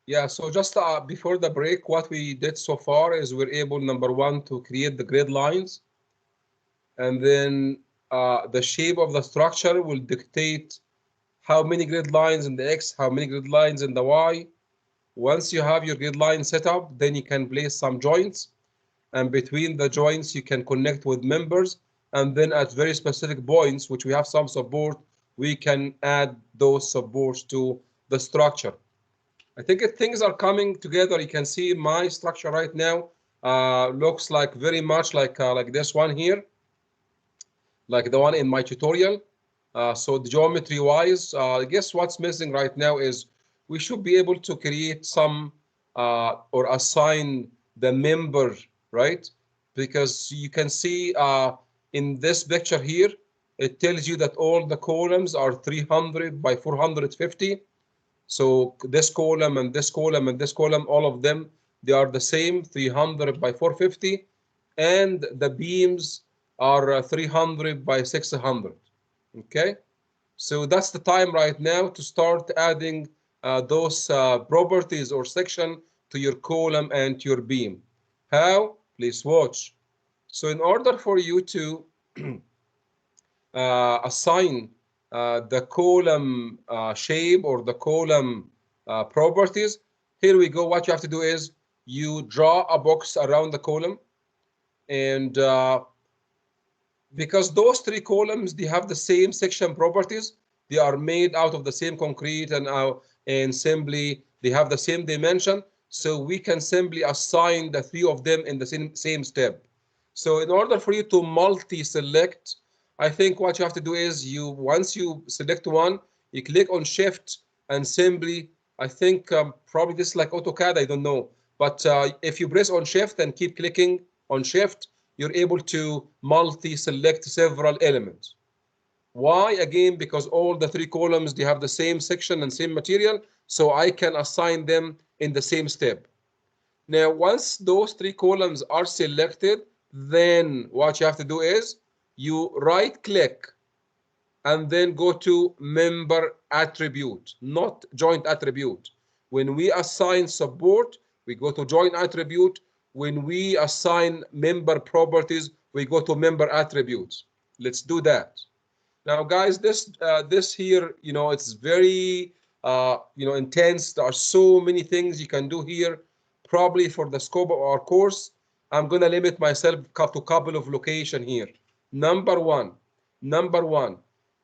Yeah, so just before the break, what we did so far is we're able, number one, to create the grid lines, and then the shape of the structure will dictate how many grid lines in the X, how many grid lines in the Y. Once you have your grid line set up, then you can place some joints, and between the joints you can connect with members, and then at very specific points, which we have some support, we can add those supports to the structure. I think if things are coming together, you can see my structure right now looks like very much like this one here, like the one in my tutorial. So the geometry wise, I guess what's missing right now is we should be able to create some or assign the member, right? Because you can see in this picture here, it tells you that all the columns are 300 by 450. So this column and this column and this column, all of them, they are the same, 300 by 450, and the beams are 300 by 600. Okay, so that's the time right now to start adding those properties or section to your column and to your beam. How? Please watch. So in order for you to assign the column shape or the column properties, here we go. What you have to do is you draw a box around the column, and because those three columns, they have the same section properties, they are made out of the same concrete, and simply they have the same dimension, so we can simply assign the three of them in the same step. So in order for you to multi-select, I think what you have to do is once you select one, you click on shift and simply, I think probably this is like AutoCAD, I don't know, but if you press on shift and keep clicking on shift, you're able to multi-select several elements. Why? Again, because all the three columns, they have the same section and same material, so I can assign them in the same step. Now, once those three columns are selected, then what you have to do is you right click and then go to member attribute, not joint attribute. When we assign support, we go to joint attribute. When we assign member properties, we go to member attributes. Let's do that. Now, guys, this here, it's very intense. There are so many things you can do here. Probably for the scope of our course, I'm gonna limit myself to a couple of location here. Number one,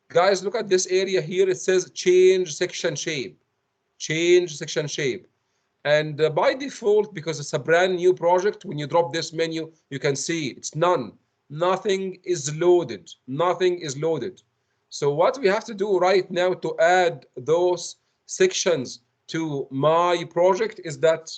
guys, look at this area here. It says change section shape, change section shape. And by default, because it's a brand new project, when you drop this menu, you can see it's none. Nothing is loaded. Nothing is loaded. So what we have to do right now to add those sections to my project is that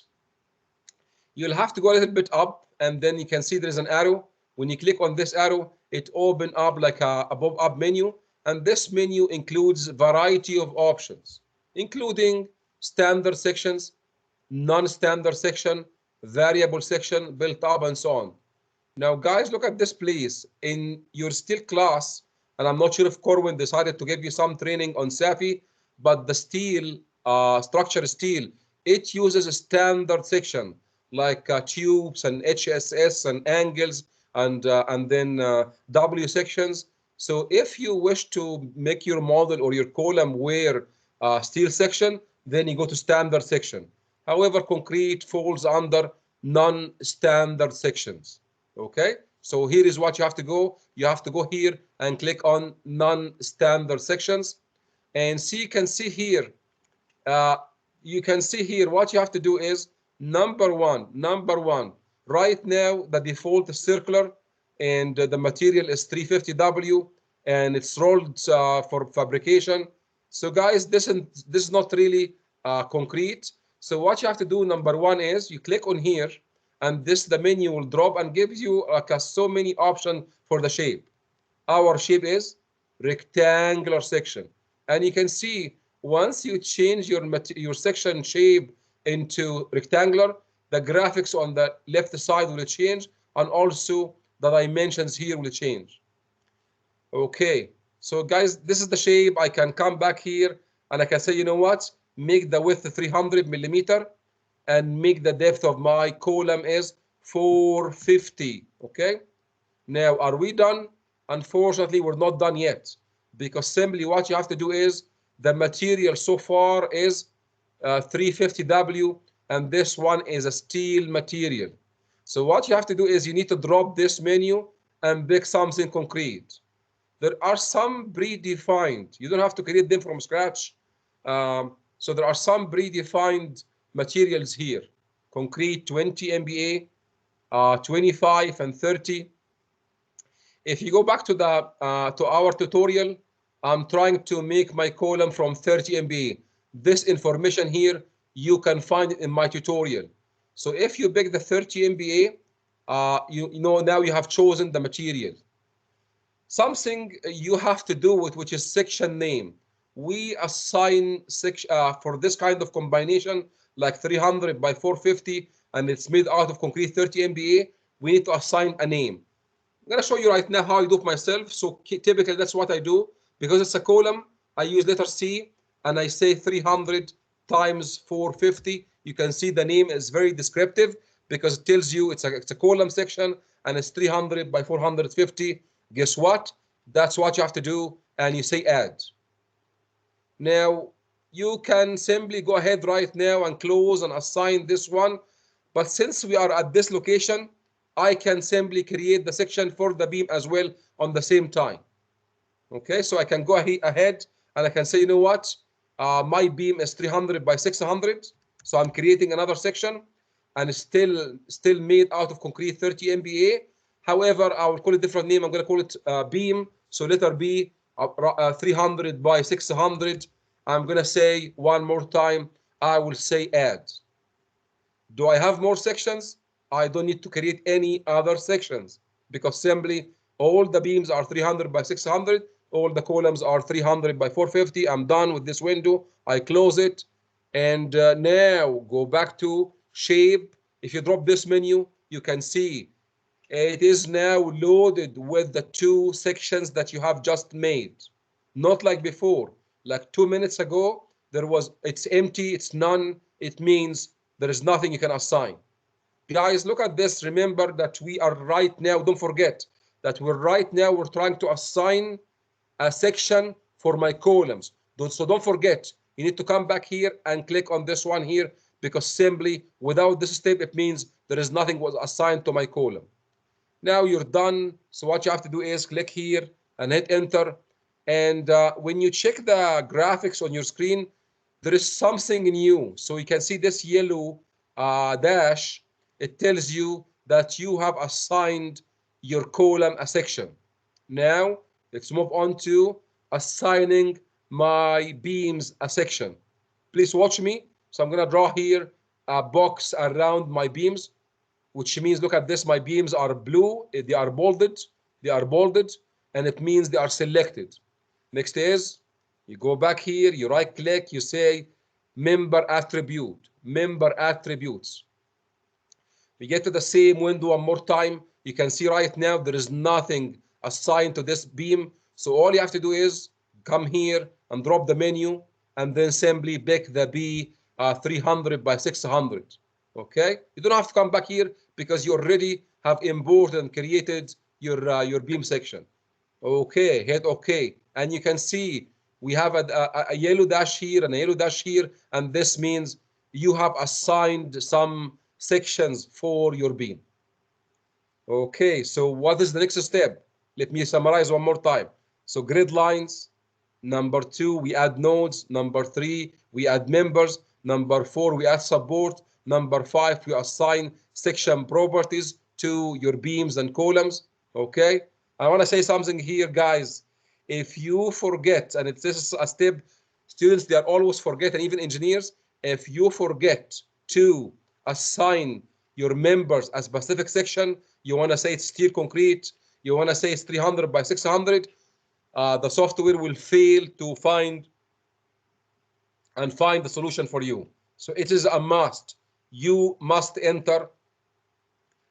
you'll have to go a little bit up, and then you can see there's an arrow. When you click on this arrow, it opens up like a pop-up menu, and this menu includes variety of options, including standard sections, non-standard section, variable section, built up, and so on. Now, guys, look at this, please. In your steel class, and I'm not sure if Corwin decided to give you some training on SAFI, but the steel, structure steel, it uses a standard section like tubes and HSS and angles and then W sections. So if you wish to make your model or your column wear steel section, then you go to standard section. However, concrete falls under non-standard sections. Okay, so here is what you have to go. You have to go here and click on non-standard sections, and see, you can see here. What you have to do is number one. Right now, the default is circular, and the material is 350W, and it's rolled for fabrication. So, guys, this is not really concrete. So what you have to do, number one, is you click on here, and the menu will drop and gives you like so many options for the shape. Our shape is rectangular section, and you can see once you change your section shape into rectangular, the graphics on the left side will change, and also the dimensions here will change. Okay, so guys, this is the shape. I can come back here and I can say, you know what? make the width 300 millimeter, and make the depth of my column is 450. Okay. Now, are we done? Unfortunately, we're not done yet, because simply what you have to do is the material so far is 350W, and this one is a steel material. So what you have to do is you need to drop this menu and pick something concrete. There are some predefined. You don't have to create them from scratch. So there are some predefined materials here. Concrete 20 MPa, 25 and 30. If you go back to our tutorial, I'm trying to make my column from 30 MPa. This information here, you can find it in my tutorial. So if you pick the 30 MPa, you know now you have chosen the material. Something you have to do with, which is section name. We assign section for this kind of combination, like 300 by 450, and it's made out of concrete 30 MPa. We need to assign a name. I'm going to show you right now how I do it myself. So typically that's what I do. Because it's a column, I use letter C and I say 300 times 450. You can see the name is very descriptive because it tells you it's a column section and it's 300 by 450. Guess what? That's what you have to do, and you say add. Now, you can simply go ahead right now and close and assign this one. But since we are at this location, I can simply create the section for the beam as well on the same time. Okay, so I can go ahead and I can say, you know what? My beam is 300 by 600. So I'm creating another section, and it's still made out of concrete 30 MPa. However, I will call it a different name. I'm going to call it beam. So letter B, 300 by 600. I'm going to say one more time, I will say add. Do I have more sections? I don't need to create any other sections, because simply all the beams are 300 by 600. All the columns are 300 by 450. I'm done with this window. I close it. And now go back to shape. If you drop this menu, you can see it is now loaded with the two sections that you have just made. Not like before. Like 2 minutes ago, it's empty, it's none. It means there is nothing you can assign. Guys, look at this. Remember that we are right now, don't forget that we're trying to assign a section for my columns. So don't forget, you need to come back here and click on this one here, because simply without this step, it means there is nothing was assigned to my column. Now you're done. So what you have to do is click here and hit enter. And when you check the graphics on your screen, there is something new. So you can see this yellow dash. It tells you that you have assigned your column a section. Now let's move on to assigning my beams a section. Please watch me. So I'm going to draw here a box around my beams, which means, look at this, my beams are blue, they are bolded, and it means they are selected. Next is, you go back here, you right click, you say member attribute, member attributes. We get to the same window one more time. You can see right now there is nothing assigned to this beam. So all you have to do is come here and drop the menu, and then simply pick the B 300 by 600. Okay, you don't have to come back here because you already have imported and created your beam section. Okay, hit OK, and you can see we have a yellow dash here and a yellow dash here, and this means you have assigned some sections for your beam. Okay, so what is the next step? Let me summarize one more time. So grid lines. Number 2, we add nodes. Number 3, we add members. Number 4, we add support. Number 5, we assign section properties to your beams and columns. Okay, I want to say something here, guys. If you forget, and this is a step students, they are always forget, and even engineers, if you forget to assign your members a specific section, you want to say it's steel concrete, you want to say it's 300 by 600, the software will fail to find the solution for you. So it is a must. You must enter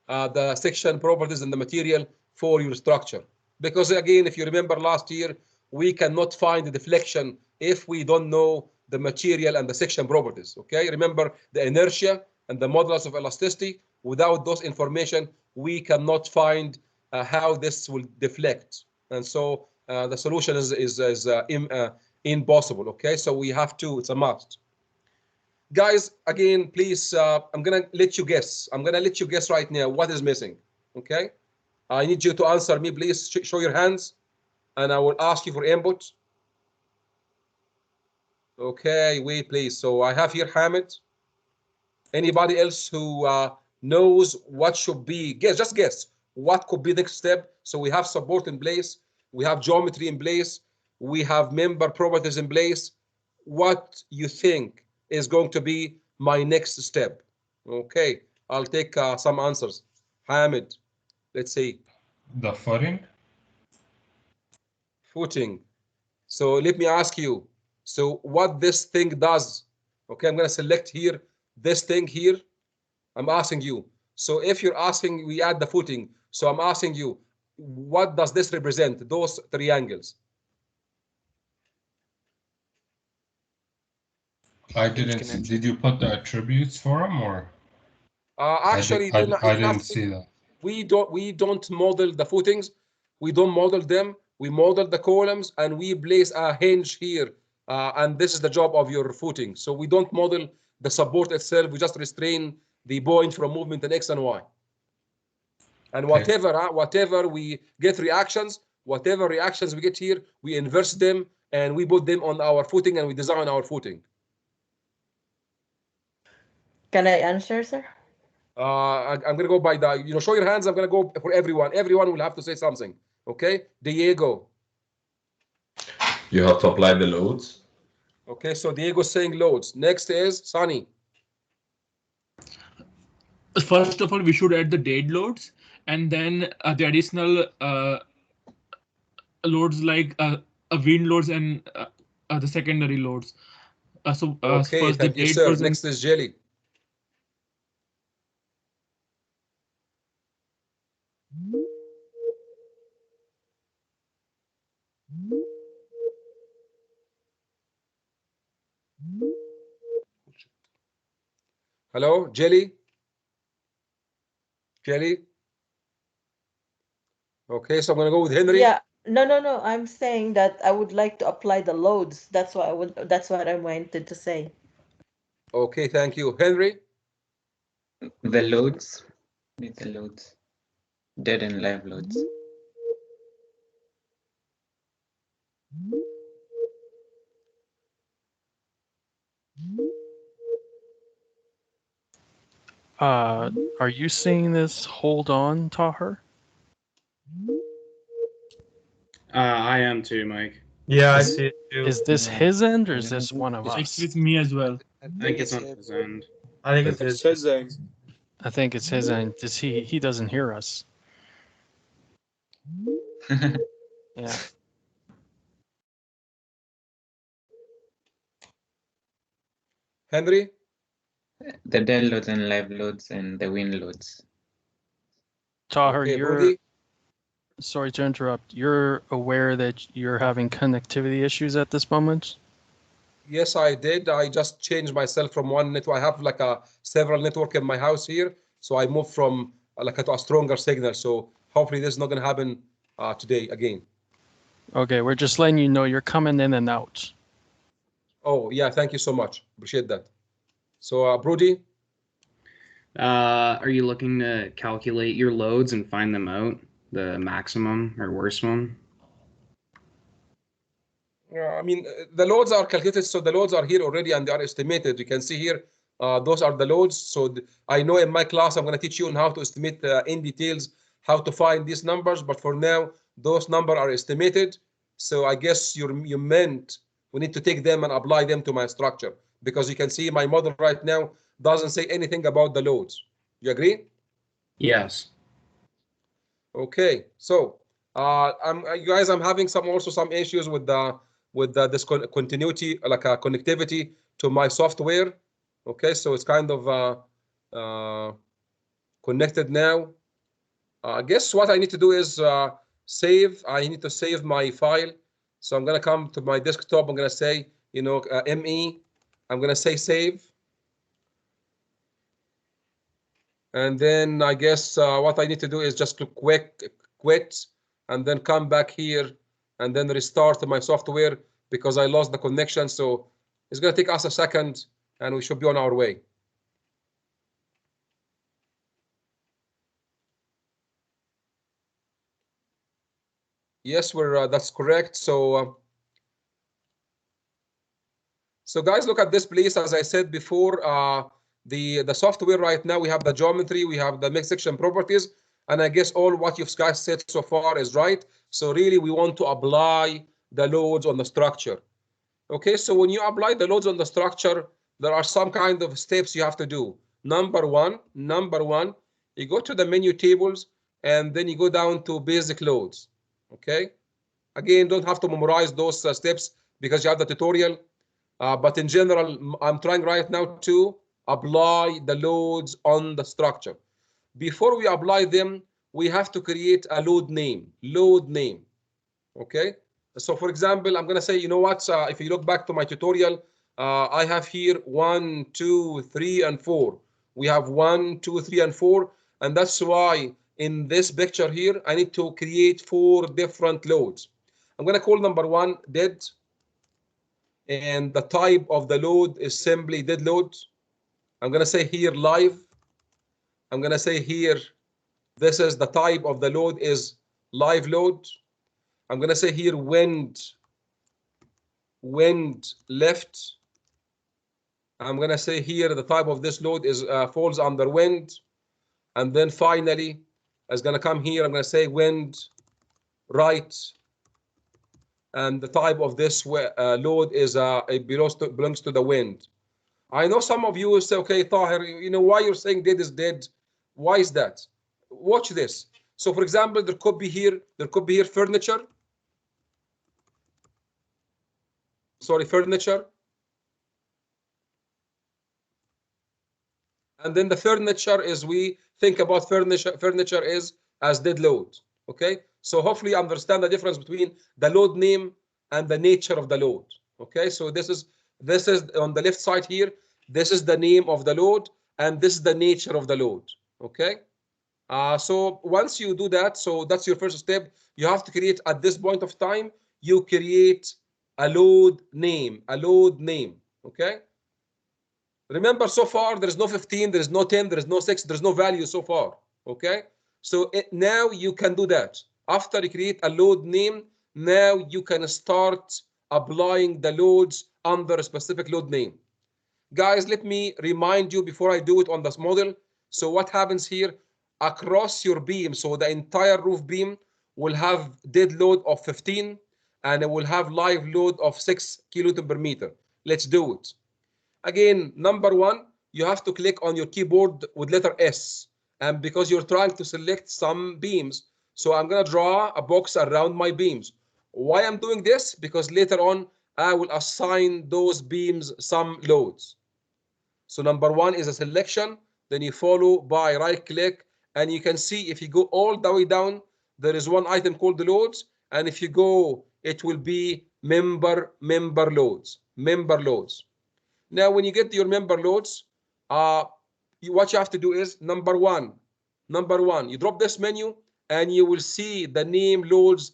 the section properties and the material for your structure. Because again, if you remember last year, we cannot find the deflection if we don't know the material and the section properties. Okay, remember the inertia and the modulus of elasticity. Without those information, we cannot find how this will deflect, and so the solution is impossible. Okay, so we have to. It's a must. Guys, again, please, I'm gonna let you guess. I'm gonna let you guess right now what is missing. Okay, I need you to answer me, please. Show your hands, and I will ask you for input. Okay, wait, please. So I have here Hamid. Anybody else who knows what should be? Guess, just guess. What could be the next step? So we have support in place. We have geometry in place. We have member properties in place. What you think is going to be my next step? Okay, I'll take some answers. Hamid, let's see. The footing? Footing. So let me ask you. So what this thing does? Okay, I'm going to select here this thing here. I'm asking you. So if you're asking, we add the footing. So I'm asking you, what does this represent? Those triangles. I didn't see. Did you put the attributes for them or? Actually, I didn't see that. We don't model the footings. We don't model them. We model the columns and we place a hinge here. And this is the job of your footing. So we don't model the support itself. We just restrain the point from movement in X and Y. And whatever we get reactions, whatever reactions we get here, we inverse them and we put them on our footing and we design our footing. Can I answer, sir? I'm going to go by the, show your hands. I'm going to go for everyone. Everyone will have to say something. Okay? Diego. You have to apply the loads. Okay, so Diego's saying loads. Next is Sunny. First of all, we should add the dead loads and then the additional loads like wind loads and the secondary loads. Okay, first thank you, sir. Next is Jelly. Hello, Jelly? Jelly? Okay, so I'm going to go with Henry. Yeah, no. I'm saying that I would like to apply the loads. That's what I wanted to say. Okay, thank you. Henry? The loads. The loads. Dead and live loads. Are you seeing this hold on, Tahir? I am too, Mike. Yeah, I see it too. Is this his end or is this one of us? It's with me as well. I think it's on his end. I think it's his end. I think it's his end. He doesn't hear us. Yeah. Henry? The dead loads and live loads and the wind loads. Tahir, Okay, you're Brody? sorry to interrupt. You're aware that you're having connectivity issues at this moment? Yes, I did. I just changed myself from one network. I have like several network in my house here. So I moved from to a stronger signal. So hopefully this is not going to happen today again. Okay, we're just letting you know you're coming in and out. Oh, yeah. Thank you so much. Appreciate that. So, Brody? Are you looking to calculate your loads and find them out? The maximum or worst one? I mean, the loads are calculated. So the loads are here already and they are estimated. You can see here, those are the loads. So I know in my class, I'm going to teach you on how to estimate in details, how to find these numbers. But for now, those numbers are estimated. So I guess you meant we need to take them and apply them to my structure, because you can see my model right now doesn't say anything about the loads. You agree? Yes. Okay. So you guys, I'm having some issues with this continuity, like a connectivity to my software. Okay, so it's kind of connected now. I guess what I need to do is save. I need to save my file. So I'm going to come to my desktop. I'm going to say ME. I'm going to say save. And then I guess what I need to do is just to quit, and then come back here and then restart my software because I lost the connection. So it's going to take us a second and we should be on our way. Yes, that's correct. So guys, look at this, please. As I said before, the software right now, we have the geometry, we have the mixed section properties, and I guess all what you guys said so far is right. So really, we want to apply the loads on the structure. Okay, so when you apply the loads on the structure, there are some kind of steps you have to do. Number one, you go to the menu tables, and then you go down to basic loads. Okay, again, don't have to memorize those steps because you have the tutorial. But in general, I'm trying right now to apply the loads on the structure. Before we apply them, we have to create a load name. Okay. So for example, I'm going to say, you know what, if you look back to my tutorial, I have here 1, 2, 3, and 4. We have 1, 2, 3, and 4. And that's why in this picture here, I need to create 4 different loads. I'm going to call number 1 dead. And the type of the load is simply dead load. I'm going to say here live. I'm going to say here, this is the type of the load is live load. I'm going to say here wind left. I'm going to say here the type of this load is falls under wind. And then finally, it's going to come here. I'm going to say wind right. And the type of this load is it belongs to the wind. I know some of you will say, okay, Tahir, you know why you're saying dead is dead? Why is that? Watch this. So for example, there could be here furniture. Sorry, furniture. And then the furniture is, we think about furniture is as dead load. Okay, so hopefully you understand the difference between the load name and the nature of the load. Okay, so this is on the left side here. This is the name of the load, and this is the nature of the load. Okay, so once you do that, so that's your first step. You have to create, at this point of time, you create a load name. Okay. Remember, so far there is no 15, there is no 10, there is no 6, there is no value so far. Okay. So now you can do that. After you create a load name, now you can start applying the loads under a specific load name. Guys, let me remind you before I do it on this model. So what happens here across your beam? So the entire roof beam will have dead load of 15 and it will have live load of 6 kilonewton per meter. Let's do it. Again, number one, you have to click on your keyboard with letter S. And because you're trying to select some beams, so I'm going to draw a box around my beams. Why I'm doing this? Because later on, I will assign those beams some loads. So number one is a selection. Then you follow by right click. And you can see if you go all the way down, there is one item called the loads. And if you go, it will be member loads. Now, when you get to your member loads, what you have to do is number one, you drop this menu and you will see the name loads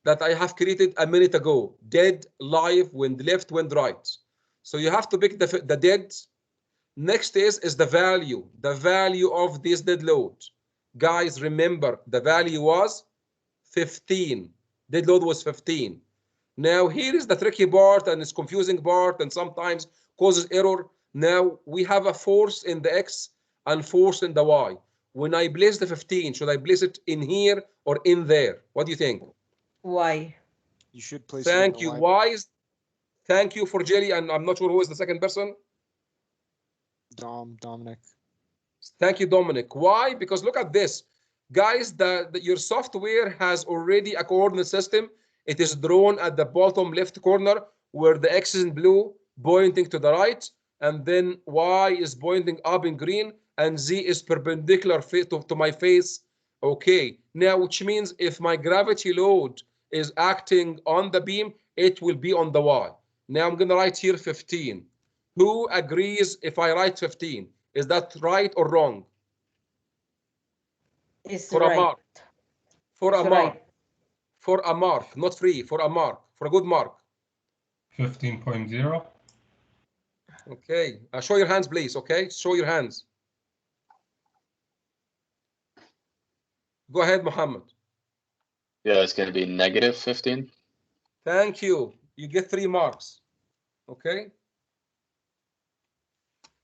that I have created a minute ago. Dead, live, wind left, wind right. So you have to pick the dead. Next is the value of this dead load. Guys, remember the value was 15. Dead load was 15. Now here is the tricky part and it's confusing part and sometimes causes error. Now we have a force in the X and force in the Y. When I place the 15, should I place it in here or in there? What do you think? Y. You should place Thank it you. in the Why is, thank you for Jerry, and I'm not sure who is the second person. Dominic. Thank you, Dominic. Why? Because look at this. Guys, your software has already a coordinate system. It is drawn at the bottom left corner where the X is in blue pointing to the right, and then Y is pointing up in green, and Z is perpendicular to my face. Okay, now which means if my gravity load is acting on the beam, it will be on the Y. Now I'm gonna write here 15. Who agrees if I write 15? Is that right or wrong? It's For right. a mark. For It's a mark. right. For a mark, not free, for a mark, for a good mark. 15.0. Okay, show your hands, please. Okay, show your hands. Go ahead, Muhammad. Yeah, it's going to be negative 15. Thank you. You get 3 marks. Okay.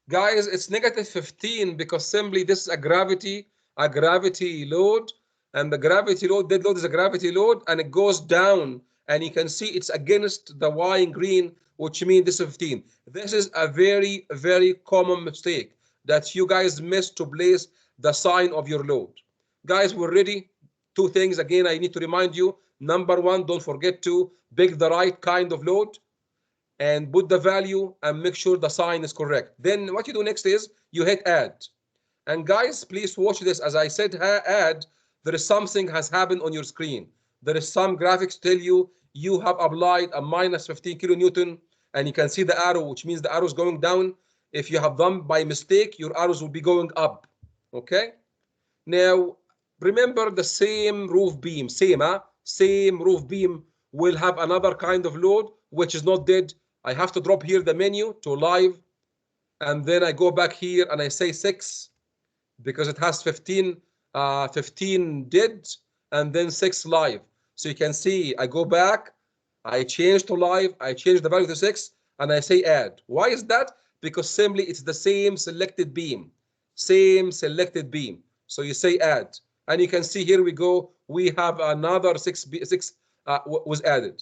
Guys, it's negative 15 because simply this is a gravity load, and the gravity load, dead load is a gravity load, and it goes down, and you can see it's against the Y in green, which means this is 15. This is a very, very common mistake that you guys miss to place the sign of your load. Guys, we're ready. 2 things again I need to remind you. Number 1, don't forget to pick the right kind of load and put the value and make sure the sign is correct. Then what you do next is you hit add. And guys, please watch this. As I said add, there is something has happened on your screen. There is some graphics tell you you have applied a minus 15 kilonewton, and you can see the arrow, which means the arrow is going down. If you have done by mistake, your arrows will be going up. Okay. Now remember the same roof beam, same roof beam will have another kind of load which is not dead. I have to drop here the menu to live, and then I go back here and I say 6 because it has 15 dead and then 6 live. So you can see I go back, I change to live, I change the value to 6, and I say add. Why is that? Because simply it's the same selected beam, So you say add, and you can see here we go. We have another 6 was added.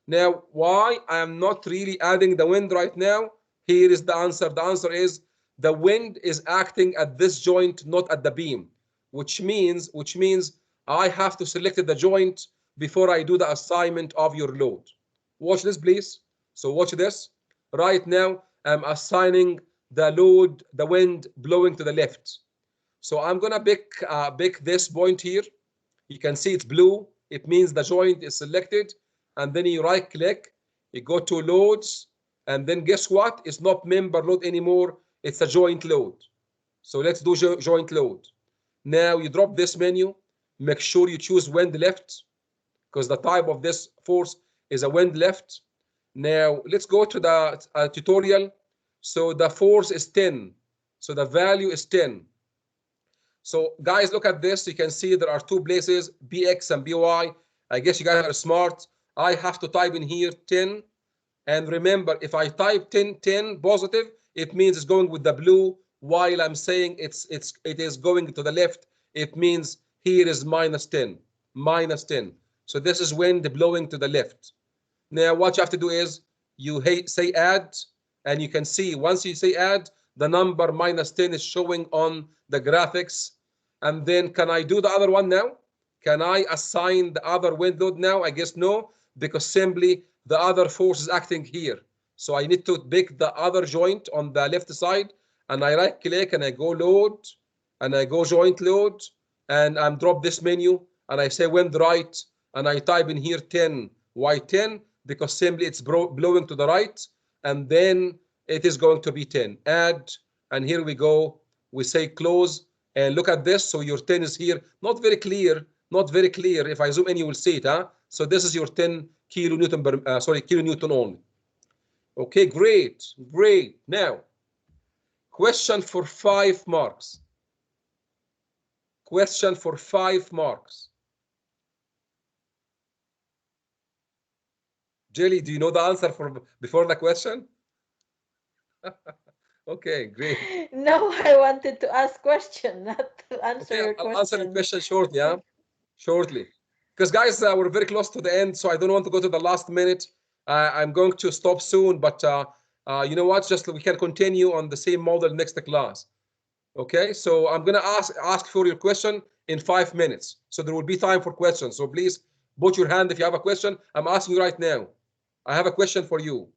Now, why I am not really adding the wind right now? Here is the answer. The answer is the wind is acting at this joint, not at the beam, which means I have to select the joint before I do the assignment of your load. Watch this, please. So watch this. Right now, I'm assigning the load, the wind blowing to the left. So I'm gonna pick this point here. You can see it's blue. It means the joint is selected. And then you right click, you go to loads, and then guess what? It's not member load anymore. It's a joint load. So let's do joint load. Now you drop this menu. Make sure you choose wind left because the type of this force is a wind left. Now let's go to the tutorial. So the force is 10. So the value is 10. So guys, look at this. You can see there are 2 places, BX and BY. I guess you guys are smart. I have to type in here 10. And remember, if I type 10 positive, it means it's going with the blue. While I'm saying it is going to the left, it means here is minus 10. So this is wind blowing to the left. Now what you have to do is you say add, and you can see once you say add, the number minus 10 is showing on the graphics. And then can I do the other one now? Can I assign the other wind load now? I guess no, because simply the other force is acting here. So I need to pick the other joint on the left side, and I right click and I go load, and I go joint load, and I'm drop this menu, and I say wind right, and I type in here 10. Why 10? Because simply it's blowing to the right, and then it is going to be 10. Add, and here we go. We say close, and look at this. So your 10 is here. Not very clear. If I zoom in, you will see it. So this is your 10 kilonewton kilonewton only. Okay, great. Now, question for 5 marks. Jelly, do you know the answer before the question? Okay, great. No, I wanted to ask question, not to answer your question. I'll answer the question shortly, shortly. Because guys, we're very close to the end, so I don't want to go to the last minute. I'm going to stop soon, but you know what? Just we can continue on the same model next class. Okay, so I'm gonna ask for your question in 5 minutes. So there will be time for questions. So please put your hand if you have a question. I'm asking you right now. I have a question for you.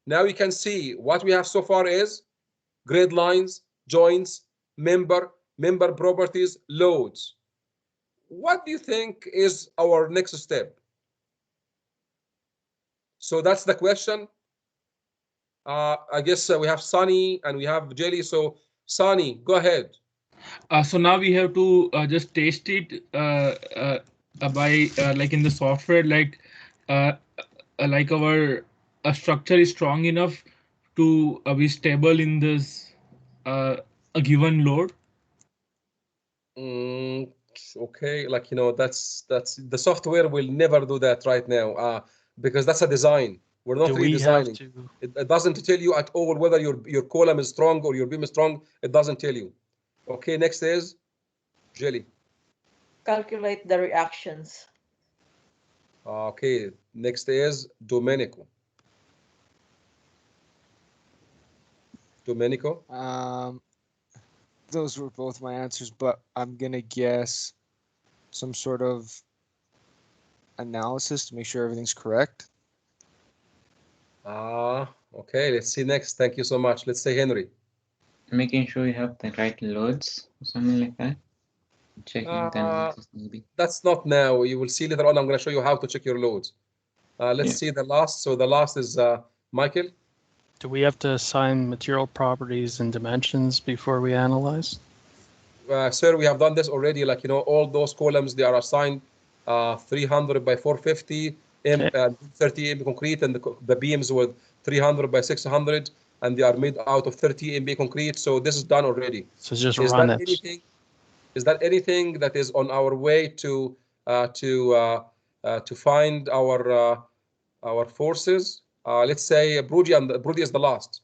Now you can see what we have so far is grid lines, joints, member properties, loads. What do you think is our next step? So that's the question. I guess we have Sunny and we have Jelly. So Sunny, go ahead. So now we have to just taste it by like in the software, like our structure is strong enough to be stable in this a given load. Okay, like that's the software will never do that right now, because that's a design. We're not Do we redesigning. have to? It doesn't tell you at all whether your column is strong or your beam is strong. It doesn't tell you. Okay, next is Jelly. Calculate the reactions. Okay, next is Domenico. Domenico. Those were both my answers, but I'm gonna guess some sort of analysis to make sure everything's correct. Okay, let's see next. Thank you so much. Let's say Henry. Making sure you have the right loads or something like that. Checking the analysis maybe. That's not now. You will see later on. I'm going to show you how to check your loads. Let's see the last. So the last is Michael. Do we have to assign material properties and dimensions before we analyze? Sir, we have done this already. Like, all those columns, they are assigned 300 by 450, 30 MB concrete, and the beams with 300 by 600, and they are made out of 30 MB concrete. So this is done already. So just run it. Is that anything that is on our way to find our forces? Let's say Brody is the last.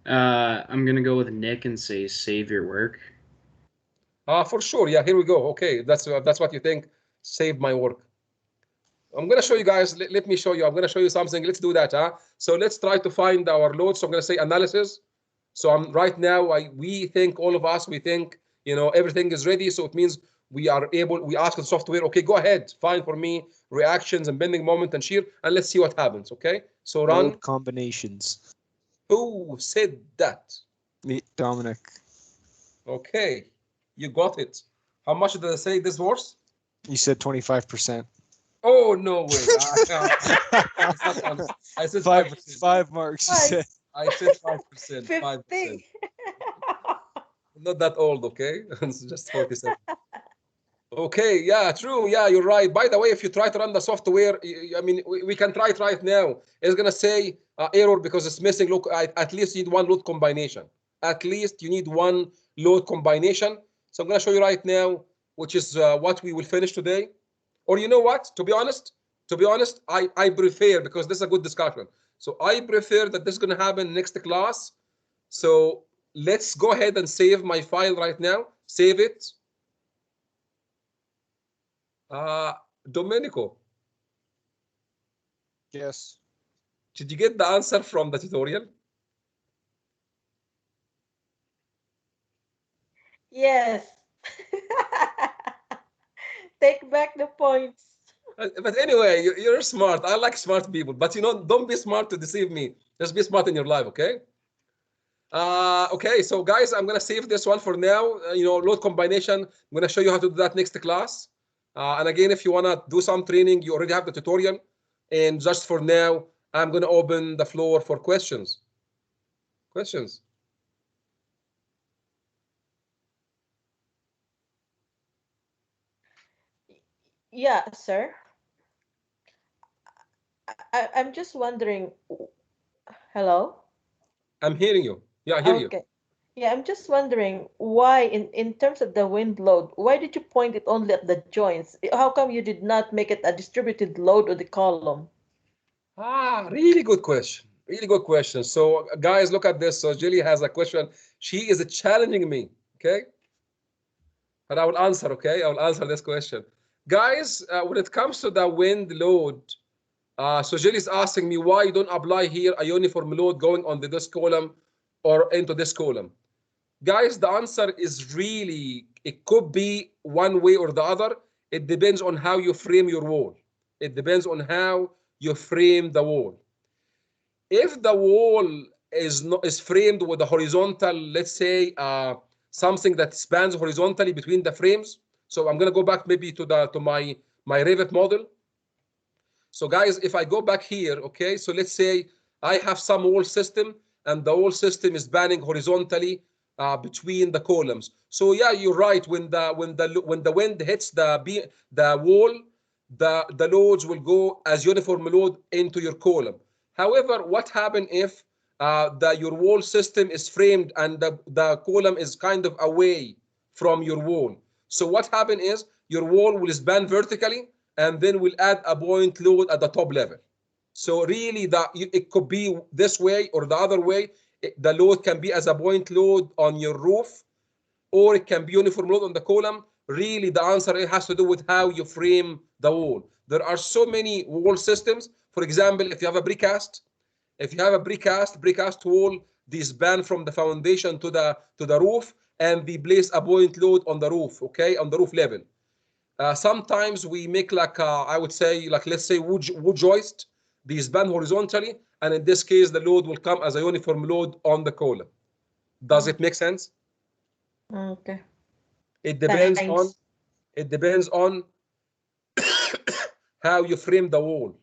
I'm gonna go with Nick and say save your work. For sure. Yeah, here we go. Okay, that's what you think. Save my work. I'm gonna show you guys. Let me show you. I'm gonna show you something. Let's do that. So let's try to find our loads. So I'm gonna say analysis. So I'm right now. We think, all of us, we think, everything is ready. So it means we are able. We ask the software, okay, go ahead, find for me reactions and bending moment and shear, and let's see what happens. Okay. So run. Load combinations. Who said that? Me, Dominic. Okay, you got it. How much did I say this was? You said 25%. Oh, no way. I said 5%. 5 marks. You said. I said 5%. 5%. Not that old, okay? It's just 47. Okay, yeah, true. Yeah, you're right. By the way, if you try to run the software, I mean, we can try it right now. It's going to say error because it's missing. Look, at least you need one load combination. At least you need one load combination. So I'm going to show you right now, which is what we will finish today. Or you know what? To be honest, I prefer, because this is a good discussion. So I prefer that this is going to happen next class. So let's go ahead and save my file right now. Save it. Domenico. Yes. Did you get the answer from the tutorial? Yes. Take back the points. But anyway, you're smart. I like smart people. But don't be smart to deceive me. Just be smart in your life, okay? Okay, so guys, I'm gonna save this one for now. Load combination. I'm gonna show you how to do that next class. And again, if you wanna do some training, you already have the tutorial. And just for now, I'm gonna open the floor for questions. Questions? Yeah, sir. I'm just wondering. Hello? I'm hearing you. Yeah, I hear you. Okay. Yeah, I'm just wondering why, in terms of the wind load, why did you point it only at the joints? How come you did not make it a distributed load of the column? Really good question. Really good question. So guys, look at this. So Julie has a question. She is challenging me, okay? But I will answer, okay? I will answer this question. Guys, when it comes to the wind load, so Julie is asking me why you don't apply here a uniform load going on this column or into this column. Guys, the answer is really, it could be one way or the other. It depends on how you frame your wall. It depends on how you frame the wall. If the wall is framed with a horizontal, let's say something that spans horizontally between the frames. So I'm going to go back maybe to my Revit model. So guys, if I go back here, okay, so let's say I have some wall system, and the wall system is spanning horizontally between the columns. So yeah, you're right. When the wind hits the wall, the loads will go as uniform load into your column. However, what happens if your wall system is framed and the column is kind of away from your wall? So what happens is your wall will span vertically, and then we'll add a point load at the top level. So really, it could be this way or the other way. The load can be as a point load on your roof, or it can be uniform load on the column. Really, the answer it has to do with how you frame the wall. There are so many wall systems. For example, if you have a precast, precast wall, they span from the foundation to the roof, and they place a point load on the roof, okay, on the roof level. Sometimes we make like I would say, like, let's say wood joist. They span horizontally, and in this case, the load will come as a uniform load on the column. Does it make sense? Okay. It depends on how you frame the wall.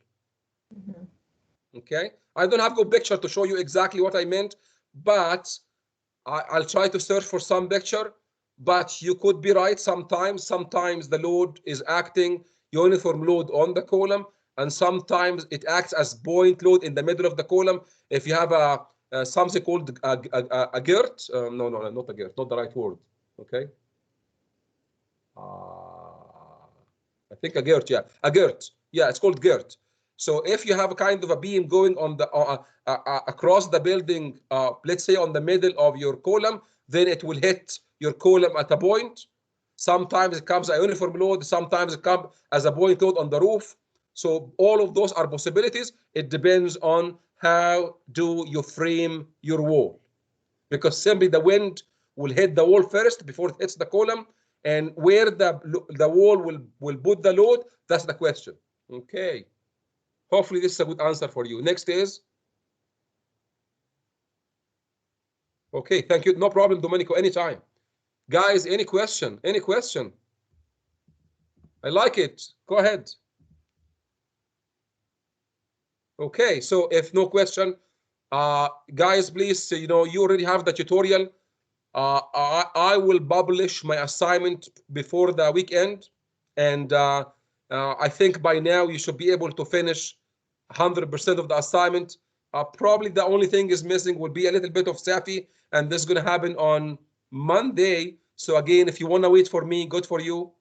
Okay, I don't have a picture to show you exactly what I meant, but I'll try to search for some picture. But you could be right. Sometimes the load is acting uniform load on the column, and sometimes it acts as point load in the middle of the column. If you have something called a girt, no, not a girt, not the right word. Okay, I think a girt, yeah, a girt, yeah, it's called girt. So if you have a kind of a beam going on the across the building, let's say on the middle of your column, then it will hit your column at a point. Sometimes it comes a uniform load, sometimes it comes as a point load on the roof. So all of those are possibilities. It depends on how do you frame your wall, because simply the wind will hit the wall first before it hits the column, and where the wall will put the load, that's the question. Okay, hopefully this is a good answer for you. Next is, okay, thank you, no problem, Domenico, anytime. Guys, any question? I like it, go ahead. Okay, so if no question, guys, please, you already have the tutorial. I will publish my assignment before the weekend, and I think by now you should be able to finish 100% of the assignment. Probably the only thing is missing will be a little bit of SAFI, and this is going to happen on Monday. So again, if you want to wait for me, good for you.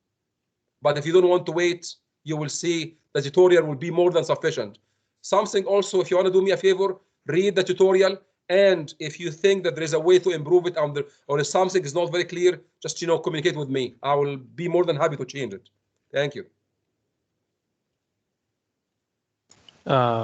But if you don't want to wait, you will see the tutorial will be more than sufficient. Something also, if you want to do me a favor, read the tutorial. And if you think that there is a way to improve it, or if something is not very clear, just communicate with me. I will be more than happy to change it. Thank you.